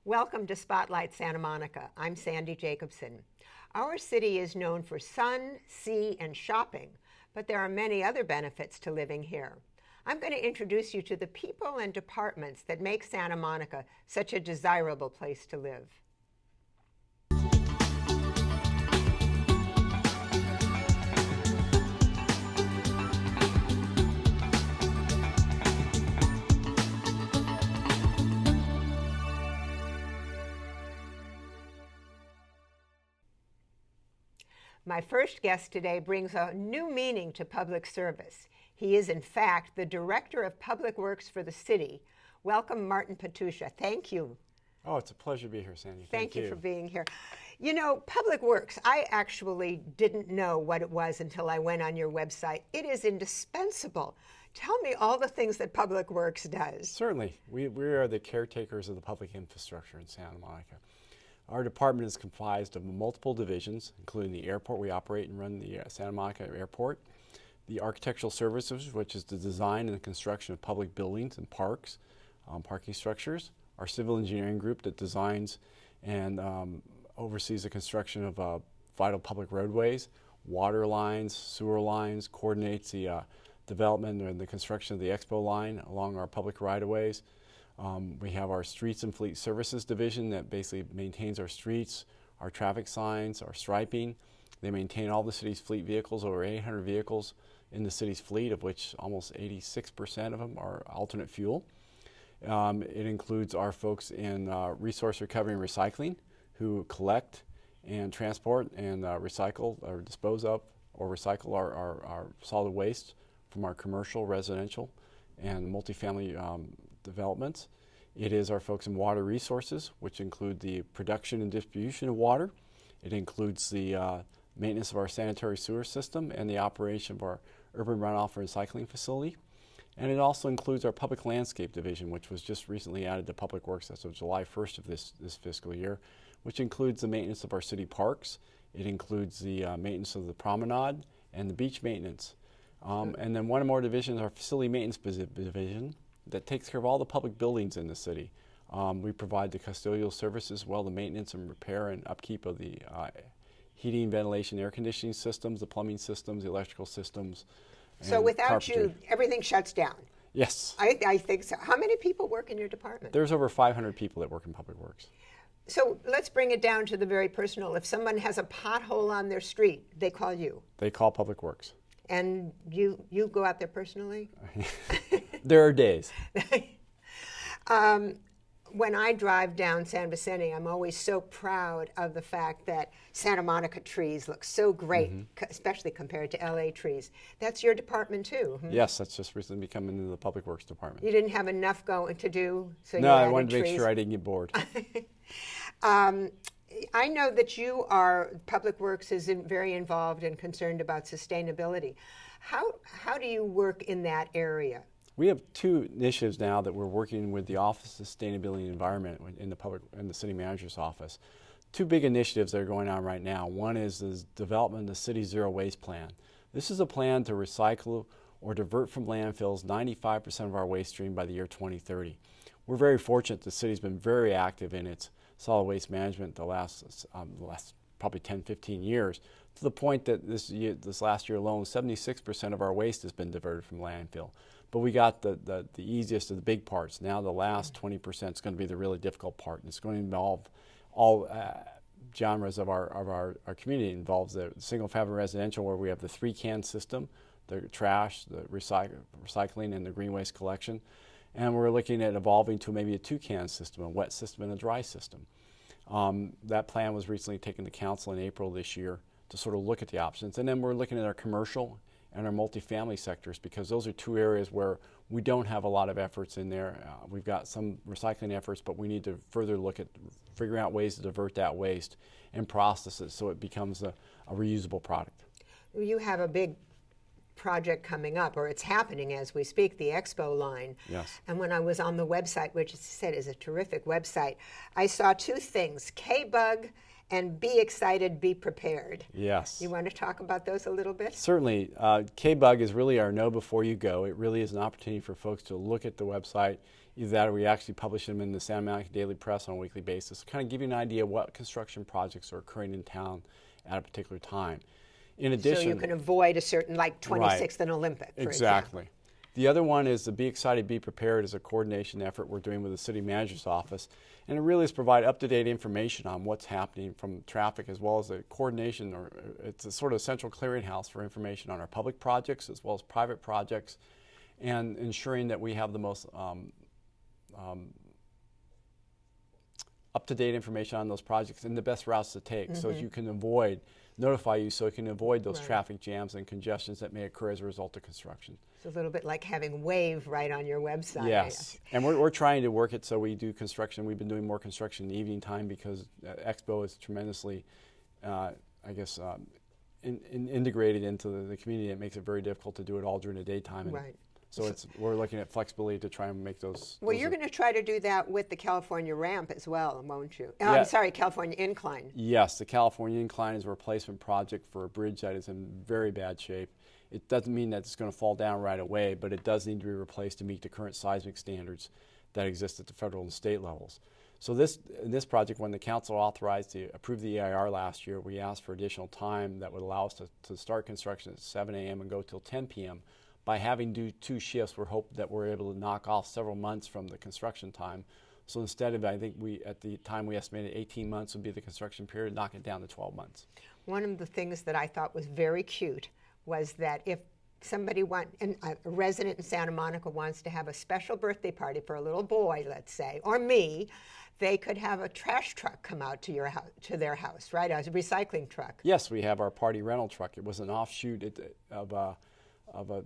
Welcome to Spotlight Santa Monica. I'm Sandy Jacobson. Our city is known for sun, sea, and shopping, but there are many other benefits to living here. I'm going to introduce you to the people and departments that make Santa Monica such a desirable place to live. My first guest today brings a new meaning to public service. He is, in fact, the Director of Public Works for the city. Welcome, Martin Pastucha. Thank you. Oh, it's a pleasure to be here, Sandy. Thank you for being here. You know, Public Works, I actually didn't know what it was until I went on your website. It is indispensable. Tell me all the things that Public Works does. Certainly. We are the caretakers of the public infrastructure in Santa Monica. Our department is comprised of multiple divisions, including the airport. We operate and run the Santa Monica Airport. The architectural services, which is the design and the construction of public buildings and parks, parking structures. Our civil engineering group that designs and oversees the construction of vital public roadways, water lines, sewer lines, coordinates the development and the construction of the expo line along our public right-of-ways. We have our Streets and Fleet Services division that basically maintains our streets, our traffic signs, our striping. They maintain all the city's fleet vehicles, over 800 vehicles in the city's fleet, of which almost 86% of them are alternate fuel. It includes our folks in resource recovery and recycling who collect and transport and recycle or dispose of or recycle our solid waste from our commercial, residential, and multifamily developments. It is our folks in water resources, which include the production and distribution of water. It includes the maintenance of our sanitary sewer system and the operation of our urban runoff and recycling facility. And it also includes our public landscape division, which was just recently added to Public Works as of July 1st of this fiscal year, which includes the maintenance of our city parks. It includes the maintenance of the promenade and the beach maintenance. And then one more division is our facility maintenance division that takes care of all the public buildings in the city. We provide the custodial services as well, the maintenance and repair and upkeep of the heating, ventilation, air conditioning systems, the plumbing systems, the electrical systems. So without you, everything shuts down. Yes. I think so. How many people work in your department? There's over 500 people that work in Public Works. So let's bring it down to the very personal. If someone has a pothole on their street, they call you. They call Public Works. And you go out there personally? There are days. When I drive down San Vicente, I'm always so proud of the fact that Santa Monica trees look so great, especially compared to LA trees. That's your department too? Yes, that's just recently become into the Public Works department. You didn't have enough going to do, so no, you I wanted to trees. make sure I didn't get bored. I know that Public Works is very involved and concerned about sustainability. How do you work in that area? We have two initiatives now that we're working with the Office of Sustainability and Environment in the City Manager's office. Two big initiatives that are going on right now. One is the development of the City's Zero Waste Plan. This is a plan to recycle or divert from landfills 95% of our waste stream by the year 2030. We're very fortunate the city's been very active in its solid waste management the last probably 10, 15 years, to the point that this last year alone, 76% of our waste has been diverted from landfill. But we got the easiest of the big parts. Now the last 20% is going to be the really difficult part. And it's going to involve all genres of our community. It involves the single-family residential, where we have the 3-can system, the trash, the recycling, and the green waste collection. And we're looking at evolving to maybe a 2-can system, a wet system and a dry system. That plan was recently taken to council in April this year to sort of look at the options. And then we're looking at our commercial and our multifamily sectors, because those are two areas where we don't have a lot of efforts in there. We've got some recycling efforts, but we need to further look at figuring out ways to divert that waste and process it so it becomes a reusable product. You have a big project coming up, or it's happening as we speak, the Expo line. Yes. And when I was on the website, which I said is a terrific website, I saw two things, K-Bug and be excited, be prepared. Yes. You want to talk about those a little bit? Certainly. KBUG is really our know before you go. It really is an opportunity for folks to look at the website. Either that or we actually publish them in the Santa Monica Daily Press on a weekly basis to kind of give you an idea of what construction projects are occurring in town at a particular time. In addition, so you can avoid a certain, like 26th right, and Olympic, for exactly. example. The other one is the Be Excited, Be Prepared is a coordination effort we're doing with the City Manager's Office. And it really is provide up-to-date information on what's happening from traffic, as well as the coordination, or it's a sort of central clearinghouse for information on our public projects as well as private projects, and ensuring that we have the most up-to-date information on those projects and the best routes to take, so as you can notify you so you can avoid those traffic jams and congestions that may occur as a result of construction. It's a little bit like having WAVE right on your website. Yes, and we're trying to work it so we do construction. We've been doing more construction in the evening time because Expo is tremendously, integrated into the community. It makes it very difficult to do it all during the daytime. Right. So we're looking at flexibility to try and make those. Well, you're going to try to do that with the California ramp as well, won't you? Yeah. I'm sorry, California incline. Yes, the California incline is a replacement project for a bridge that is in very bad shape. It doesn't mean that it's going to fall down right away, but it does need to be replaced to meet the current seismic standards that exist at the federal and state levels. So this project, when the council authorized to approve the EIR last year, we asked for additional time that would allow us to start construction at 7 a.m. and go till 10 p.m. By having two shifts, we're hoping that we're able to knock off several months from the construction time. So instead of, I think at the time we estimated 18 months would be the construction period, knock it down to 12 months. One of the things that I thought was very cute was that if somebody a resident in Santa Monica wants to have a special birthday party for a little boy, let's say, or me, they could have a trash truck come out to your house, to their house, right? A recycling truck. Yes, we have our party rental truck. It was an offshoot of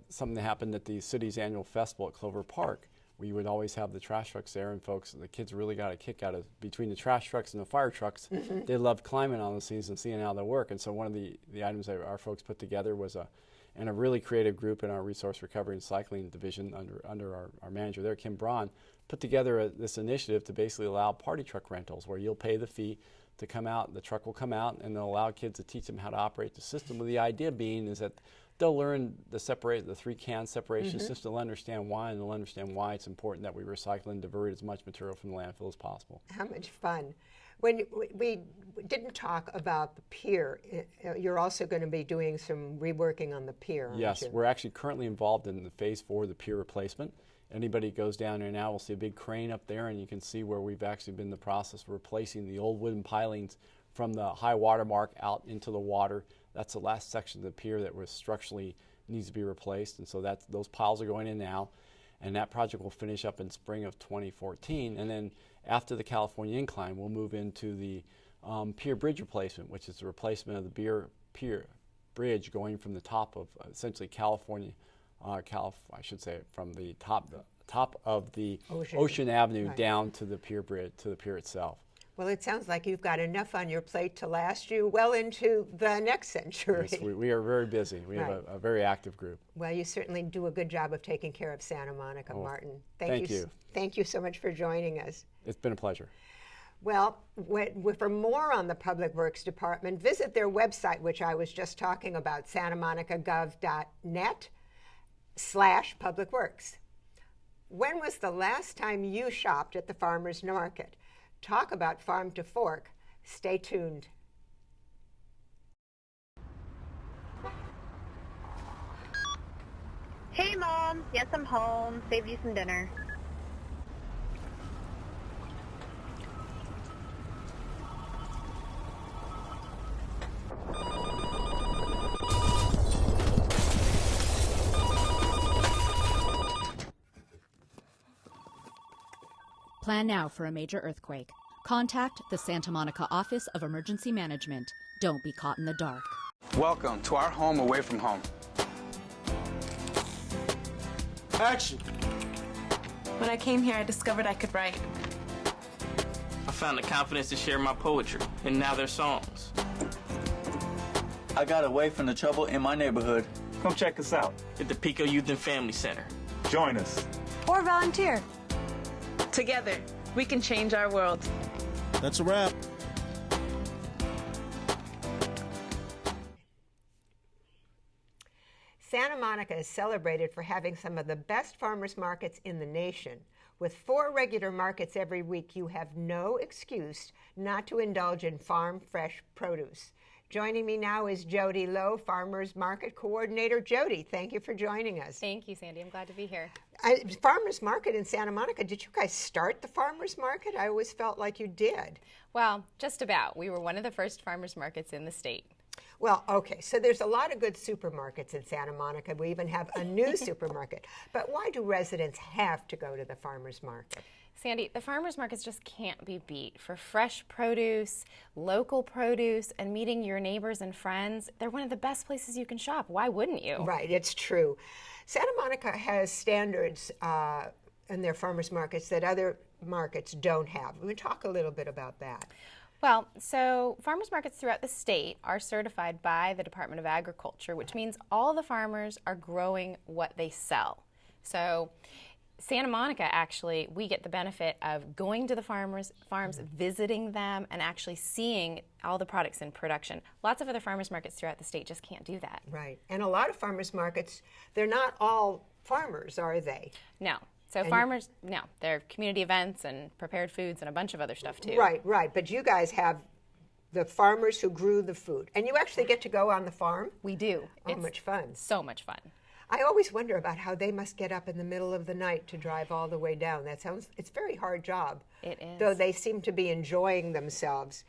something that happened at the city's annual festival at Clover Park. We would always have the trash trucks there, and the kids really got a kick out of between the trash trucks and the fire trucks. They loved climbing on those things and seeing how they work. And so one of the items that our folks put together was a really creative group in our Resource Recovery and Cycling Division under our manager there, Kim Braun, put together this initiative to basically allow party truck rentals where you'll pay the fee to come out, the truck will come out, and they'll allow kids to teach them how to operate the system. With the idea being is that they'll learn the three-can separation system. They'll understand why, and they'll understand why it's important that we recycle and divert as much material from the landfill as possible. How much fun. When we didn't talk about the pier, you're also going to be doing some reworking on the pier, aren't you? Yes, we're actually currently involved in the phase 4 of the pier replacement. Anybody who goes down there now will see a big crane up there, and you can see where we've actually been in the process of replacing the old wooden pilings from the high water mark out into the water. That's the last section of the pier that was structurally needs to be replaced, and so those piles are going in now, and that project will finish up in spring of 2014. And then after the California incline, we'll move into the pier bridge replacement, which is the replacement of the pier bridge going from the top of essentially California, I should say from the top of the Ocean Avenue down to the pier bridge, to the pier itself. Well, it sounds like you've got enough on your plate to last you well into the next century. Yes, we are very busy. We have a very active group. Well, you certainly do a good job of taking care of Santa Monica, Martin. Thank you. Thank you so much for joining us. It's been a pleasure. Well, for more on the Public Works Department, visit their website, which I was just talking about, santamonicagov.net/publicworks. When was the last time you shopped at the farmer's market? Talk about farm to fork. Stay tuned. Hey, Mom. Yes, I'm home. Saved you some dinner. Plan now for a major earthquake. Contact the Santa Monica Office of Emergency Management. Don't be caught in the dark. Welcome to our home away from home. Action! When I came here, I discovered I could write. I found the confidence to share my poetry, and now they're songs. I got away from the trouble in my neighborhood. Come check us out. At the Pico Youth and Family Center. Join us. Or volunteer. Together, we can change our world. That's a wrap. Santa Monica is celebrated for having some of the best farmers markets in the nation. With 4 regular markets every week, you have no excuse not to indulge in farm fresh produce. Joining me now is Jodi Lowe, Farmers Market Coordinator. Jodi, thank you for joining us. Thank you, Sandy. I'm glad to be here. Farmers Market in Santa Monica, did you guys start the Farmers Market? I always felt like you did. Well, just about. We were one of the first farmers markets in the state. Well, okay, so there's a lot of good supermarkets in Santa Monica. We even have a new supermarket. But why do residents have to go to the farmers market? Sandy, the farmers markets just can't be beat for fresh produce, local produce, and meeting your neighbors and friends. They're one of the best places you can shop. Why wouldn't you? Right, it's true. Santa Monica has standards in their farmers markets that other markets don't have. We'll talk a little bit about that. Well, so farmers markets throughout the state are certified by the Department of Agriculture, which means all the farmers are growing what they sell. So Santa Monica, actually, we get the benefit of going to the farms, visiting them, and actually seeing all the products in production. Lots of other farmers markets throughout the state just can't do that. Right. And a lot of farmers markets, they're not all farmers, are they? No. So farmers, no, they're community events and prepared foods and a bunch of other stuff too. Right, right. But you guys have the farmers who grew the food. And you actually get to go on the farm? We do. Oh, it's much fun. So much fun. I always wonder about how they must get up in the middle of the night to drive all the way down. It's a very hard job. It is. Though they seem to be enjoying themselves.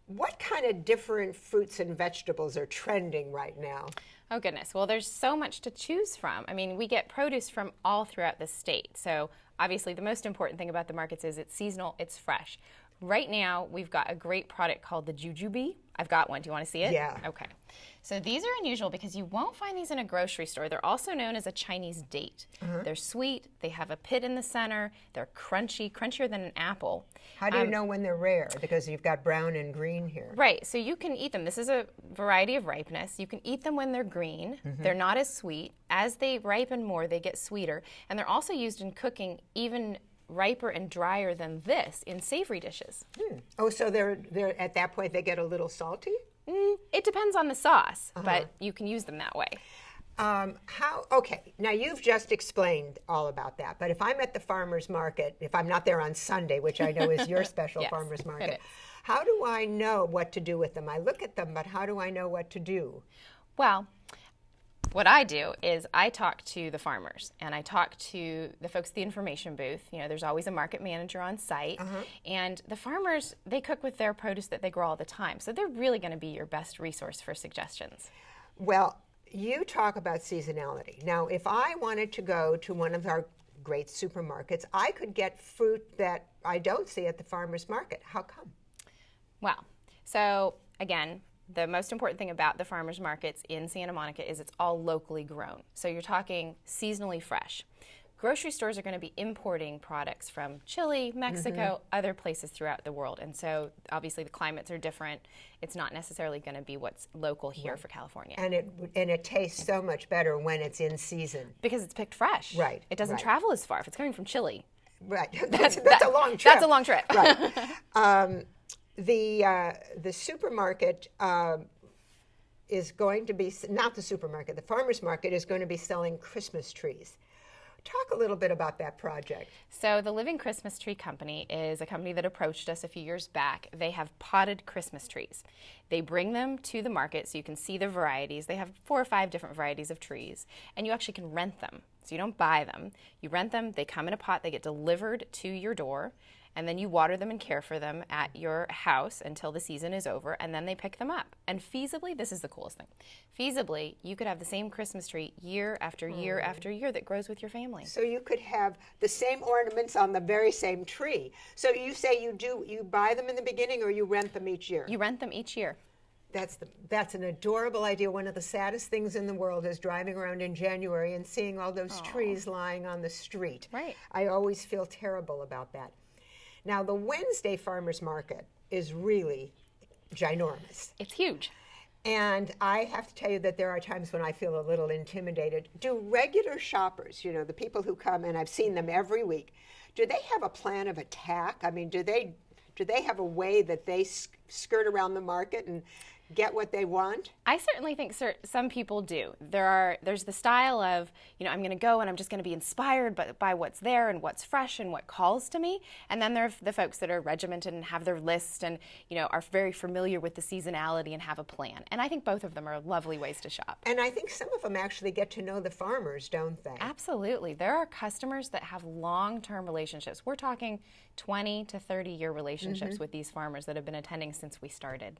What kind of different fruits and vegetables are trending right now? Oh, goodness. Well, there's so much to choose from. I mean, we get produce from all throughout the state. So obviously the most important thing about the markets is it's seasonal, it's fresh. Right now, we've got a great product called the jujube. I've got one. Do you want to see it? Yeah. Okay. So these are unusual because you won't find these in a grocery store. They're also known as a Chinese date. They're sweet. They have a pit in the center. They're crunchy, crunchier than an apple. How do you know when they're rare? Because you've got brown and green here. Right. So you can eat them. This is a variety of ripeness. You can eat them when they're green. They're not as sweet. As they ripen more, they get sweeter. And they're also used in cooking even riper and drier than this in savory dishes. Oh, so they're at that point they get a little salty? It depends on the sauce, but you can use them that way. Okay, now you've just explained all about that, but if I'm at the farmer's market, if I'm not there on Sunday, which I know is your special Yes, farmer's market, it is. how do I know what to do with them? I look at them, but how do I know what to do? Well, what I do is I talk to the farmers and I talk to the folks at the information booth. You know, there's always a market manager on site. And the farmers, they cook with their produce that they grow all the time. So they're really going to be your best resource for suggestions. Well, you talk about seasonality. Now, if I wanted to go to one of our great supermarkets, I could get fruit that I don't see at the farmer's market. How come? Well, so again, the most important thing about the farmers markets in Santa Monica is it's all locally grown. So you're talking seasonally fresh. Grocery stores are going to be importing products from Chile, Mexico, other places throughout the world. And so obviously the climates are different. It's not necessarily going to be what's local here for California. And it tastes so much better when it's in season. Because it's picked fresh. Right. It doesn't travel as far if it's coming from Chile. Right. That's a long trip. That's a long trip. Right. The supermarket is going to be, not the supermarket, the farmer's market is going to be selling Christmas trees. Talk a little bit about that project. So the Living Christmas Tree Company is a company that approached us a few years back. They have potted Christmas trees. They bring them to the market so you can see the varieties. They have 4 or 5 different varieties of trees, and you actually can rent them. So you don't buy them. You rent them, they come in a pot, they get delivered to your door, and then you water them and care for them at your house until the season is over, and then they pick them up. And feasibly, this is the coolest thing, feasibly, you could have the same Christmas tree year after year after year that grows with your family. So you could have the same ornaments on the very same tree. So you say you buy them in the beginning or you rent them each year? You rent them each year. That's an adorable idea. One of the saddest things in the world is driving around in January and seeing all those trees lying on the street. Right. I always feel terrible about that. Now, the Wednesday farmers market is really ginormous. It's huge. And I have to tell you that there are times when I feel a little intimidated. Do regular shoppers, you know, the people who come, and I've seen them every week, do they have a plan of attack? I mean, do they have a way that they skirt around the market and get what they want? I certainly think some people do. There's the style of, I'm going to go and I'm just going to be inspired by what's there and what's fresh and what calls to me. And then there are the folks that are regimented and have their list and, are very familiar with the seasonality and have a plan. And I think both of them are lovely ways to shop. And I think some of them actually get to know the farmers, don't they? Absolutely. There are customers that have long-term relationships. We're talking 20 to 30-year relationships with these farmers that have been attending since we started.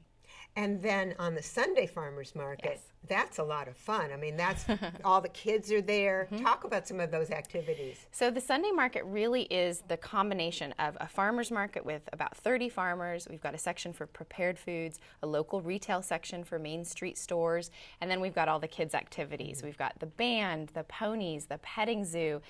And then on the Sunday farmers market, Yes. that's a lot of fun. I mean, that's all the kids are there. Talk about some of those activities. So the Sunday market really is the combination of a farmer's market with about 30 farmers. We've got a section for prepared foods, a local retail section for Main Street stores, and then we've got all the kids' activities. We've got the band, the ponies, the petting zoo,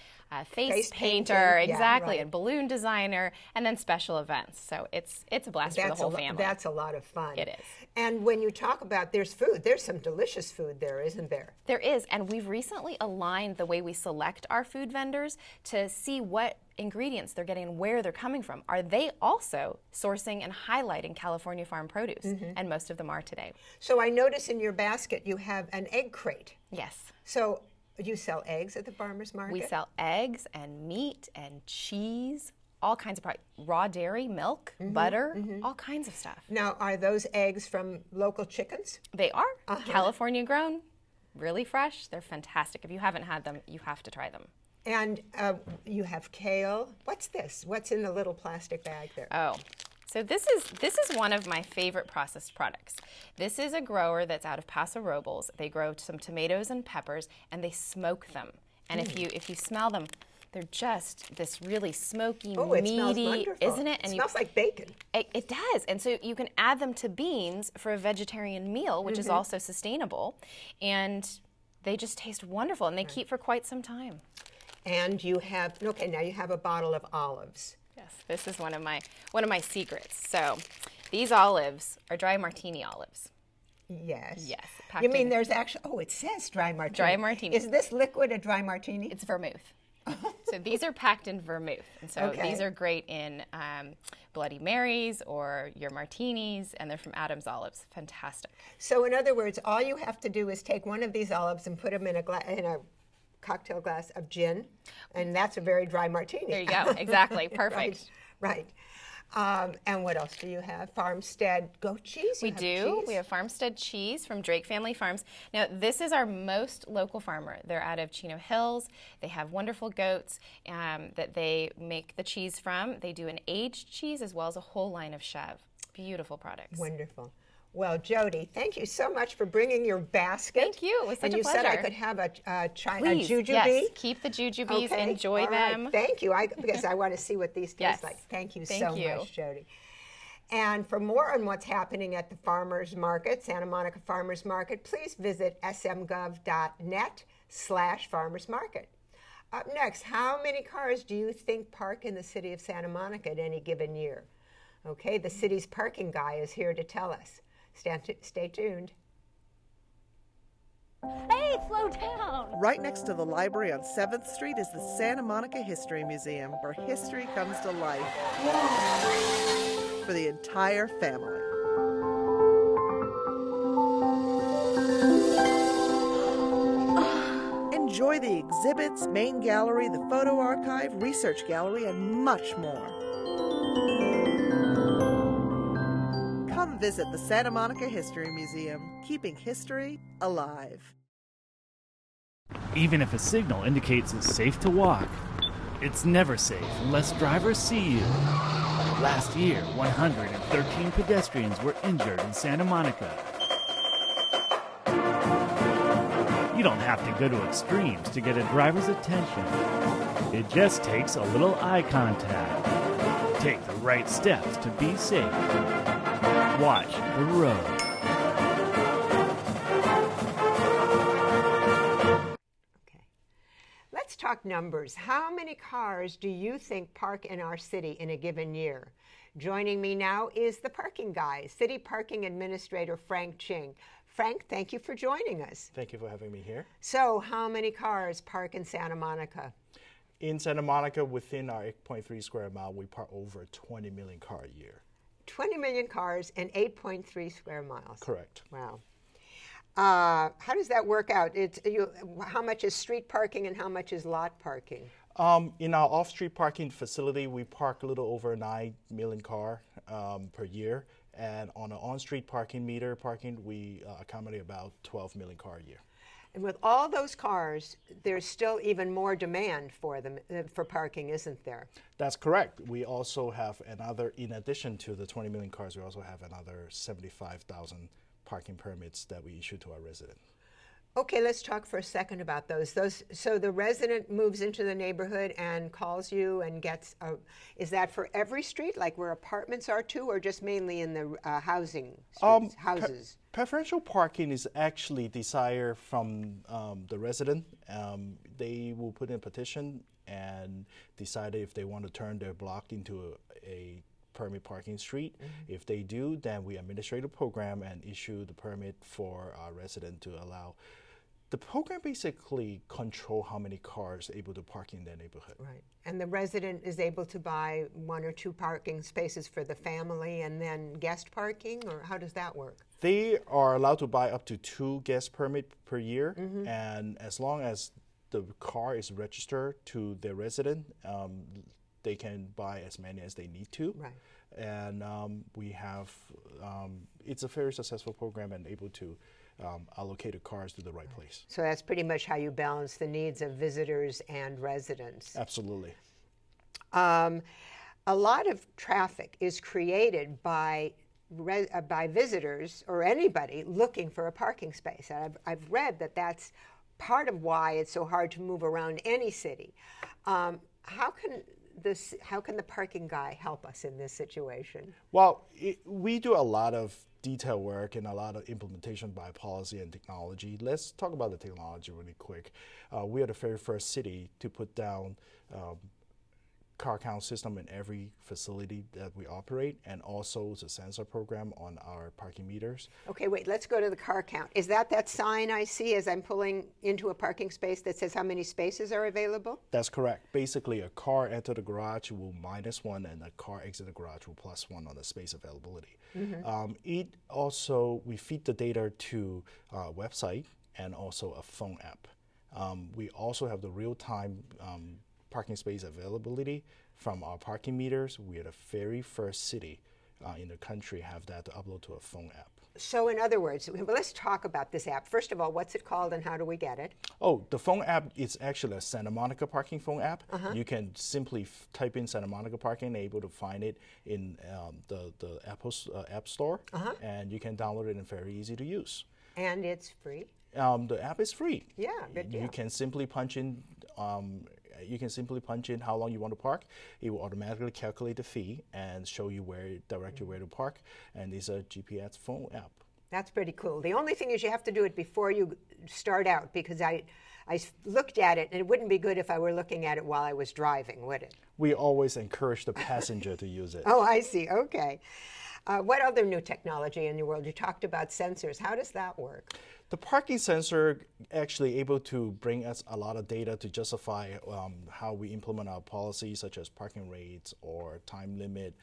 face painter, painting. exactly, Yeah, right. and balloon designer, and then special events. So it's a blast for the whole family. That's a lot of fun. It is. And when you talk about there's food, there's some delicious food there, isn't there? There is, and we've recently aligned the way we select our food vendors to see what ingredients they're getting and where they're coming from. Are they also sourcing and highlighting California farm produce? And most of them are today. So I notice in your basket you have an egg crate. Yes. So you sell eggs at the farmers market? We sell eggs and meat and cheese, all kinds of products, raw dairy, milk, butter, all kinds of stuff. Now, are those eggs from local chickens? They are California grown, really fresh. They're fantastic. If you haven't had them, you have to try them. And you have kale. What's this? What's in the little plastic bag there? Oh, so this is one of my favorite processed products. This is a grower that's out of Paso Robles. They grow some tomatoes and peppers, and they smoke them. And if you smell them, they're just this really smoky, Oh, it meaty, smells wonderful. isn't it? And It smells like bacon. It does. And so you can add them to beans for a vegetarian meal, which is also sustainable. And they just taste wonderful, and they keep for quite some time. And you have, okay, now you have a bottle of olives. Yes, this is one of my secrets. So these olives are dry martini olives. Yes. Yes. You mean there's actually, oh, it says dry martini. Dry martini. Is this liquid a dry martini? It's vermouth. So these are packed in vermouth. And so these are great in Bloody Marys or your martinis, and they're from Adams Olives. Fantastic. So in other words, all you have to do is take one of these olives and put them in a cocktail glass of gin, and that's a very dry martini. There you go. Exactly. Perfect. Right. And what else do you have? Farmstead goat cheese? We do. We have Farmstead cheese from Drake Family Farms. Now, this is our most local farmer. They're out of Chino Hills. They have wonderful goats that they make the cheese from. They do an aged cheese as well as a whole line of Chev. Beautiful products. Wonderful. Well, Jodi, thank you so much for bringing your basket. Thank you. It was such a pleasure. And you said I could have a Please, jujube. Yes, keep the jujubes. Okay. Enjoy All right. them. Thank you. Because I want to see what these taste Yes. like. Thank you Thank so you. much, Jodi. And for more on what's happening at the Farmers Market, Santa Monica Farmers Market, please visit smgov.net/farmers market. Up next, how many cars do you think park in the city of Santa Monica at any given year? Okay, the city's parking guy is here to tell us. Stay tuned. Hey, slow down! Right next to the library on 7th Street is the Santa Monica History Museum, where history comes to life for the entire family. Enjoy the exhibits, main gallery, the photo archive, research gallery, and much more. Come visit the Santa Monica History Museum, keeping history alive. Even if a signal indicates it's safe to walk, it's never safe unless drivers see you. Last year, 113 pedestrians were injured in Santa Monica. You don't have to go to extremes to get a driver's attention. It just takes a little eye contact. Take the right steps to be safe. Watch the road. Let's talk numbers. How many cars do you think park in our city in a given year? Joining me now is the parking guy, City Parking Administrator Frank Ching. Frank, thank you for joining us. Thank you for having me here. So, how many cars park in Santa Monica? In Santa Monica, within our 8.3 square mile, we park over 20 million cars a year. 20 million cars and 8.3 square miles. Correct. Wow. How does that work out? How much is street parking and how much is lot parking? In our off-street parking facility, we park a little over 9 million cars per year. And on an on-street parking meter parking, we accommodate about 12 million cars a year. And with all those cars, there's still even more demand for them, for parking, isn't there? That's correct. We also have another, in addition to the 20 million cars, we also have another 75,000 parking permits that we issue to our residents. Okay, let's talk for a second about those. So the resident moves into the neighborhood and calls you and gets is that for every street, like where apartments are too, or just mainly in the housing streets, houses? Preferential parking is actually desired from the resident. They will put in a petition and decide if they want to turn their block into a permit parking street. Mm-hmm. If they do, then we administrate a program and issue the permit for our resident to allow. The program basically control how many cars are able to park in their neighborhood. Right. And the resident is able to buy 1 or 2 parking spaces for the family and then guest parking, or how does that work? They are allowed to buy up to 2 guest permits per year, mm-hmm. and as long as the car is registered to their resident, they can buy as many as they need to. Right. And we have, it's a very successful program and able to allocate the cars to the right place. So that's pretty much how you balance the needs of visitors and residents. Absolutely. A lot of traffic is created by visitors or anybody looking for a parking space. I've read that that's part of why it's so hard to move around any city. How can the parking guy help us in this situation? Well, we do a lot of detail work and a lot of implementation by policy and technology. Let's talk about the technology really quick. We are the very first city to put down car count system in every facility that we operate, and also the sensor program on our parking meters. Okay, wait, let's go to the car count. Is that sign I see as I'm pulling into a parking space that says how many spaces are available? That's correct. Basically, a car enter the garage will -1, and a car exit the garage will +1 on the space availability. Mm-hmm. We feed the data to a website and also a phone app. We also have the real-time parking space availability from our parking meters. We are the very first city in the country have that to upload to a phone app. So in other words, let's talk about this app. First of all, what's it called and how do we get it? Oh, the phone app is actually a Santa Monica parking phone app. Uh-huh. You can simply type in Santa Monica parking and able to find it in the Apple's App Store. Uh-huh. And you can download it and very easy to use. And it's free? The app is free. Yeah, good deal. You can simply punch in how long you want to park. It will automatically calculate the fee and show you direct you where to park. And it's a GPS phone app. That's pretty cool. The only thing is you have to do it before you start out, because I looked at it and it wouldn't be good if I were looking at it while I was driving, would it? We always encourage the passenger to use it. Oh, I see. Okay. What other new technology in the world? You talked about sensors. How does that work? The parking sensor actually able to bring us a lot of data to justify how we implement our policies, such as parking rates or time limit.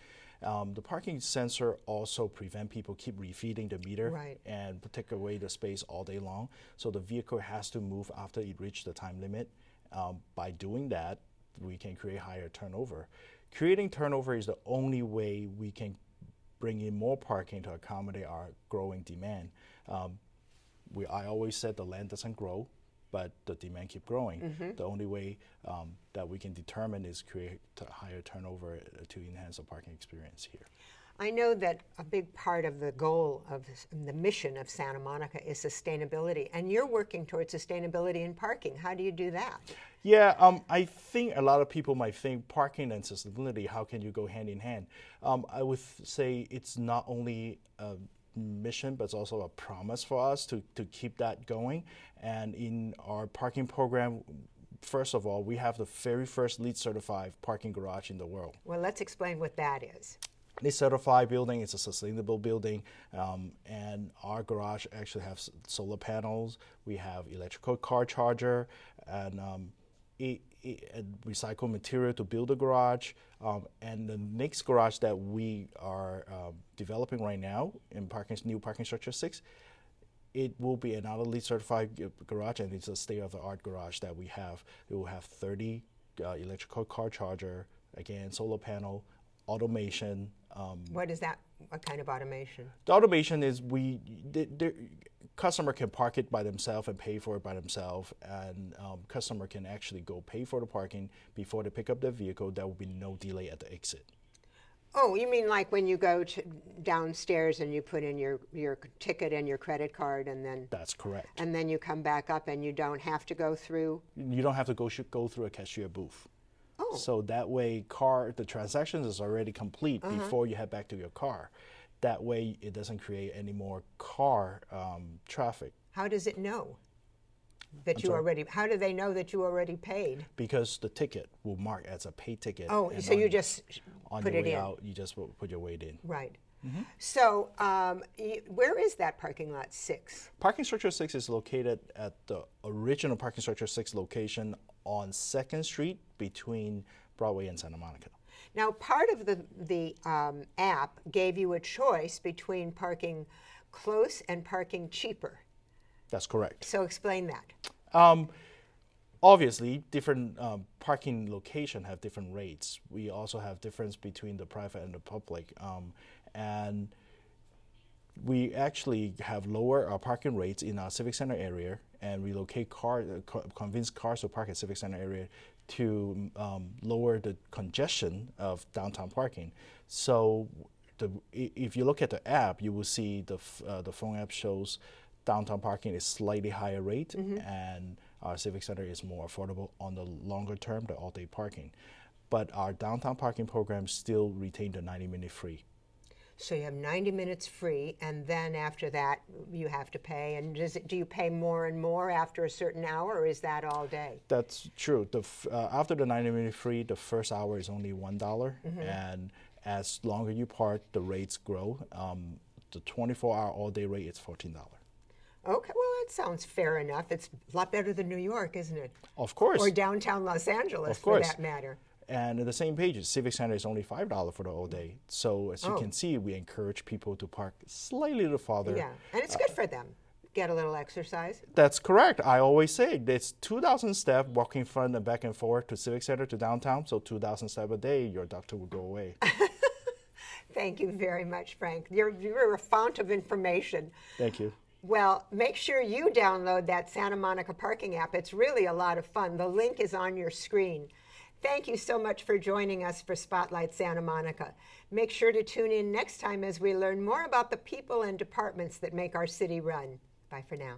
The parking sensor also prevent people keep refeeding the meter, right, and take away the space all day long. So the vehicle has to move after it reaches the time limit. By doing that, we can create higher turnover. Creating turnover is the only way we can bring in more parking to accommodate our growing demand. I always said the land doesn't grow, but the demand keep growing. Mm-hmm. The only way that we can determine is create a higher turnover to enhance the parking experience here. I know that a big part of the goal of the mission of Santa Monica is sustainability, and you're working towards sustainability in parking. How do you do that? Yeah, I think a lot of people might think parking and sustainability, how can you go hand in hand? I would say it's not only a mission, but it's also a promise for us to keep that going. And in our parking program, first of all, we have the very first LEED certified parking garage in the world. Well, let's explain what that is. LEED certified building is a sustainable building, and our garage actually has solar panels. We have electrical car charger, and recycled material to build a garage. And the next garage that we are developing right now in new parking structure 6, it will be another LEED certified garage, and it's a state-of-the-art garage that we have. It will have 30 electrical car charger, again, solar panel, automation. What is that? What kind of automation? The automation is the customer can park it by themselves and pay for it by themselves, and customer can actually go pay for the parking before they pick up their vehicle. There will be no delay at the exit. Oh, you mean like when you go downstairs and you put in your ticket and your credit card, and then... That's correct. And then you come back up and you don't have to go through... You don't have to go through a cashier booth. Oh. So that way the transaction is already complete before you head back to your car. That way it doesn't create any more car traffic. How does it know that how do they know that you already paid? Because the ticket will mark as a paid ticket. Oh, so you just put it in. Out, you just put your weight in. Right. So where is that parking lot 6? Parking structure 6 is located at the original parking structure 6 location on 2nd Street between Broadway and Santa Monica. Now, part of the app gave you a choice between parking close and parking cheaper. That's correct. So explain that. Obviously, different parking locations have different rates. We also have difference between the private and the public. And we actually have lower our parking rates in our Civic Center area, and we locate convince cars to park at Civic Center area to lower the congestion of downtown parking. So if you look at the app, you will see the phone app shows downtown parking is slightly higher rate, and our Civic Center is more affordable on the longer term, the all-day parking. But our downtown parking program still retain the 90-minute free. So you have 90 minutes free, and then after that you have to pay. And do you pay more and more after a certain hour, or is that all day? That's true. After the 90-minute free, the first hour is only $1, and as longer you park, the rates grow. The 24-hour all-day rate is $14. Okay, well, that sounds fair enough. It's a lot better than New York, isn't it? Of course. Or downtown Los Angeles, for that matter. And at the same page, Civic Center is only $5 for the all day. So as you can see, we encourage people to park slightly farther. Yeah, and it's good for them. Get a little exercise. That's correct. I always say it's 2,000 steps walking front and back and forth to Civic Center to downtown. So 2,000 steps a day, your doctor will go away. Thank you very much, Frank. You're a fount of information. Thank you. Well, make sure you download that Santa Monica parking app. It's really a lot of fun. The link is on your screen. Thank you so much for joining us for Spotlight Santa Monica. Make sure to tune in next time as we learn more about the people and departments that make our city run. Bye for now.